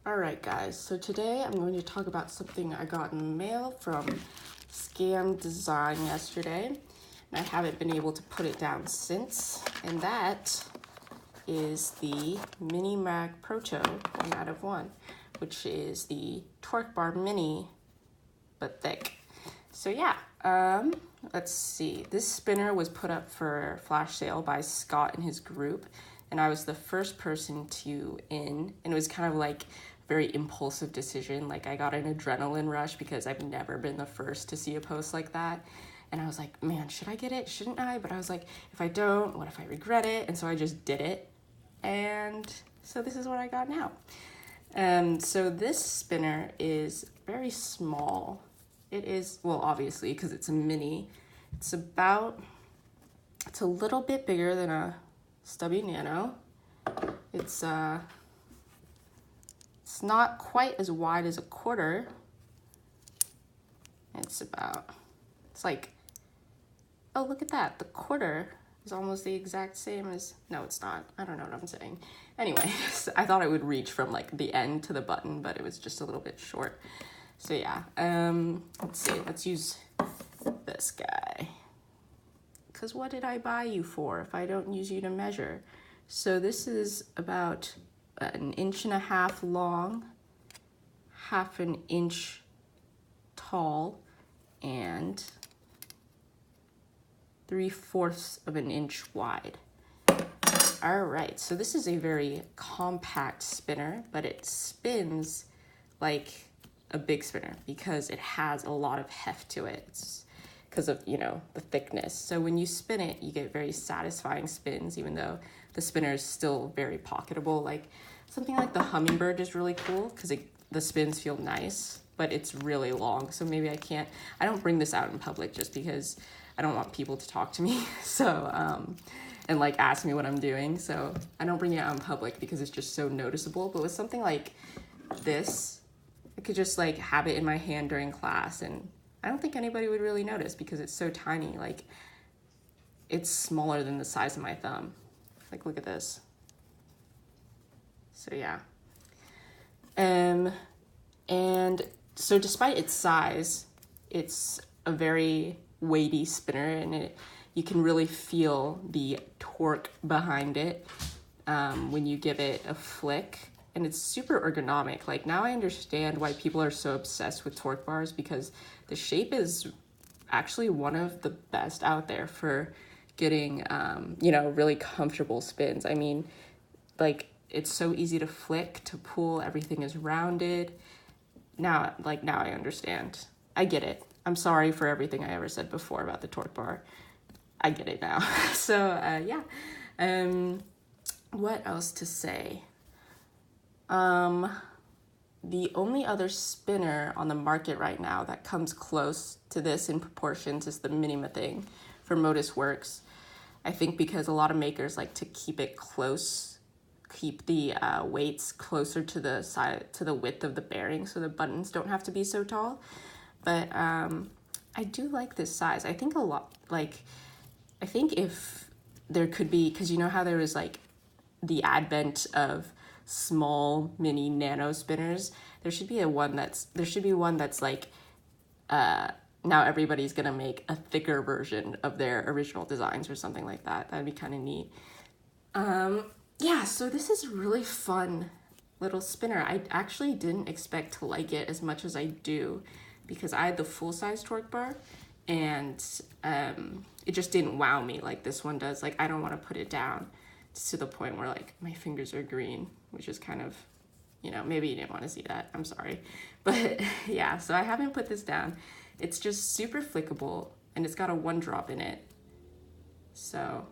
Alright guys, so today I'm going to talk about something I got in the mail from Scam Design yesterday, and I haven't been able to put it down since, and that is the Mini Mag Proto 1 out of 1, which is the Torqbar Mini, but thick. So yeah, let's see. This spinner was put up for flash sale by Scott and his group, and I was the first person and it was kind of like a very impulsive decision. Like I got an adrenaline rush because I've never been the first to see a post like that. And I was like, man, should I get it? Shouldn't I? But I was like, if I don't, what if I regret it? And so I just did it. And so this is what I got now. So this spinner is very small. It is, well, obviously, because it's a mini. It's a little bit bigger than a Stubby Nano. It's not quite as wide as a quarter. It's like, oh, look at that. The quarter is almost the exact same as, no, it's not. I don't know what I'm saying. Anyway, I thought it would reach from like the end to the button, but it was just a little bit short. So yeah, let's see, let's use this guy. Because what did I buy you for if I don't use you to measure? So this is about 1.5 inches long, 1/2 inch tall, and 3/4 of an inch wide. All right, so this is a very compact spinner, but it spins like a big spinner because it has a lot of heft to it. It's because of, the thickness. So when you spin it, you get very satisfying spins, even though the spinner is still very pocketable. Like something like the Hummingbird is really cool because the spins feel nice, but it's really long. So maybe I don't bring this out in public just because I don't want people to talk to me. So, and like ask me what I'm doing. So I don't bring it out in public because it's just so noticeable. But with something like this, I could just like have it in my hand during class, and I don't think anybody would really notice because it's so tiny. Like it's smaller than the size of my thumb. Like look at this. So yeah. And so despite its size, it's a very weighty spinner, and you can really feel the torque behind it when you give it a flick. And it's super ergonomic. Like now I understand why people are so obsessed with torque bars, because the shape is actually one of the best out there for getting, really comfortable spins. I mean, like it's so easy to flick, to pull, everything is rounded. Now I understand. I get it. I'm sorry for everything I ever said before about the torque bar. I get it now. So yeah. What else to say? The only other spinner on the market right now that comes close to this in proportions is the Minima thing for Modus Works. I think because a lot of makers like to keep it close, keep the weights closer to the side, to the width of the bearing, so the buttons don't have to be so tall. But I do like this size. I think if there could be, because you know how there was like the advent of small mini nano spinners, there should be one that's like now everybody's gonna make a thicker version of their original designs or something like that. That'd be kind of neat. Yeah, so this is a really fun little spinner. I actually didn't expect to like it as much as I do, because I had the full-size torque bar, and it just didn't wow me like this one does. Like I don't want to put it down to the point where like my fingers are green, which is kind of, maybe you didn't want to see that. I'm sorry. But yeah, so I haven't put this down. It's just super flickable, and it's got a 1-drop in it. So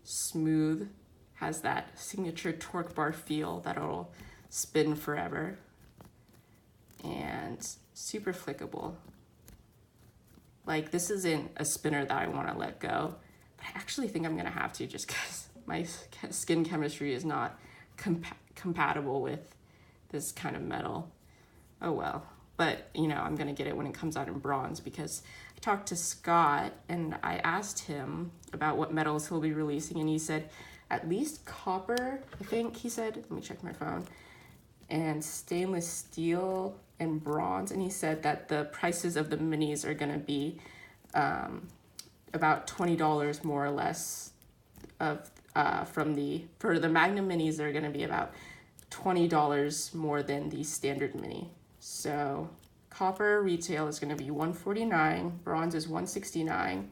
smooth, has that signature torque bar feel that'll spin forever, and super flickable. Like this isn't a spinner that I want to let go, but I actually think I'm going to have to, just because my skin chemistry is not compatible with this kind of metal. Oh well. But, I'm going to get it when it comes out in bronze, because I talked to Scott and I asked him about what metals he'll be releasing, and he said at least copper, I think he said. Let me check my phone. and stainless steel and bronze. And he said that the prices of the minis are gonna be about $20 more or less of for the Magnum minis are gonna be about $20 more than the standard mini. So copper retail is gonna be $149, bronze is $169,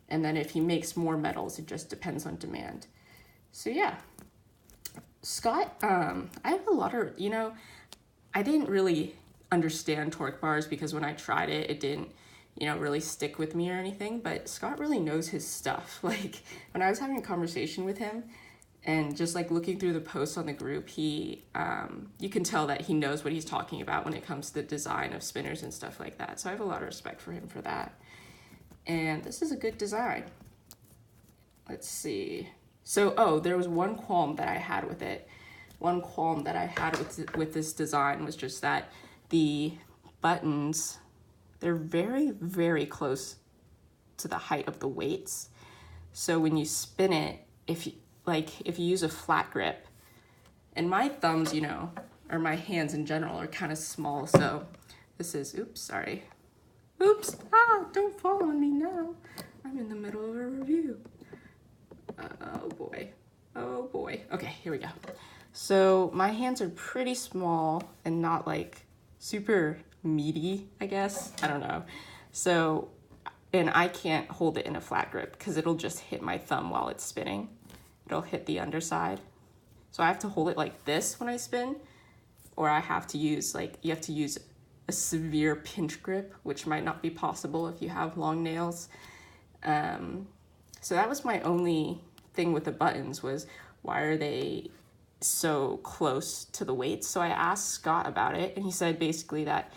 and then if he makes more metals, it just depends on demand. So yeah, Scott, I have a lot of, I didn't really understand torque bars because when I tried it, it didn't, really stick with me or anything, but Scott really knows his stuff. Like when I was having a conversation with him and just like looking through the posts on the group, you can tell that he knows what he's talking about when it comes to the design of spinners and stuff like that. So I have a lot of respect for him for that. And this is a good design. Let's see. So, there was one qualm that I had with it. One qualm that I had with this design was just that the buttons, they're very, very close to the height of the weights. So when you spin it, if you use a flat grip, and my thumbs, or my hands in general are kind of small. So this is, oops, sorry. Oops, don't fall on me now. I'm in the middle of a review. Oh boy. Okay, here we go. So my hands are pretty small and not like super meaty, I guess. I don't know. So, and I can't hold it in a flat grip because it'll just hit my thumb while it's spinning. It'll hit the underside. So I have to hold it like this when I spin, or I have to use you have to use a severe pinch grip, which might not be possible if you have long nails. So that was my only thing with the buttons, was why are they so close to the weights? So I asked Scott about it, and he said basically that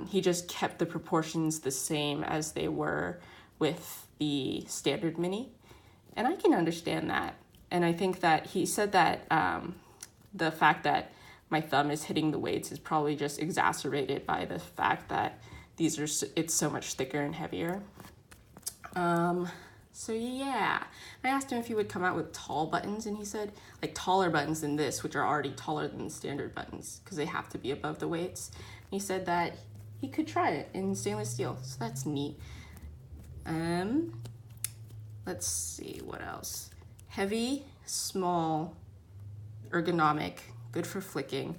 he just kept the proportions the same as they were with the standard mini. And I can understand that. And I think that he said that the fact that my thumb is hitting the weights is probably just exacerbated by the fact that it's so much thicker and heavier. So yeah, I asked him if he would come out with tall buttons, and he said like taller buttons than this, which are already taller than the standard buttons because they have to be above the weights. And he said that he could try it in stainless steel, so that's neat. Let's see what else. Heavy, small, ergonomic, good for flicking.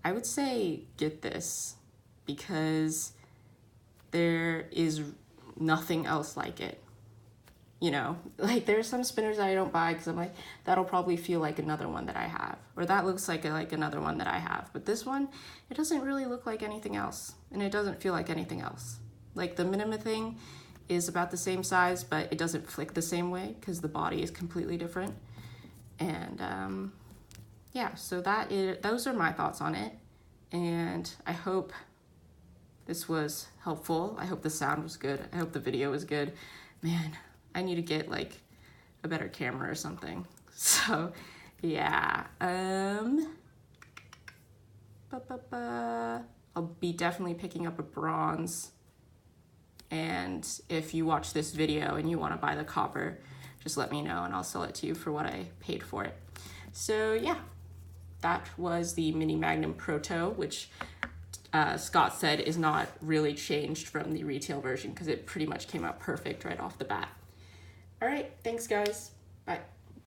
I would say get this because there is nothing else like it. Like there's some spinners that I don't buy because I'm like, that'll probably feel like another one that I have, or that looks like another one that I have. But this one, it doesn't really look like anything else, and it doesn't feel like anything else. Like the Minima thing is about the same size, but it doesn't flick the same way because the body is completely different. And yeah, so those are my thoughts on it, and I hope this was helpful. I hope the sound was good. I hope the video was good. Man, I need to get like a better camera or something. So yeah, I'll be definitely picking up a bronze. And if you watch this video and you want to buy the copper, just let me know and I'll sell it to you for what I paid for it. So yeah, that was the Mini Magnum Proto, which Scott said is not really changed from the retail version because it pretty much came out perfect right off the bat. All right, thanks guys. Bye.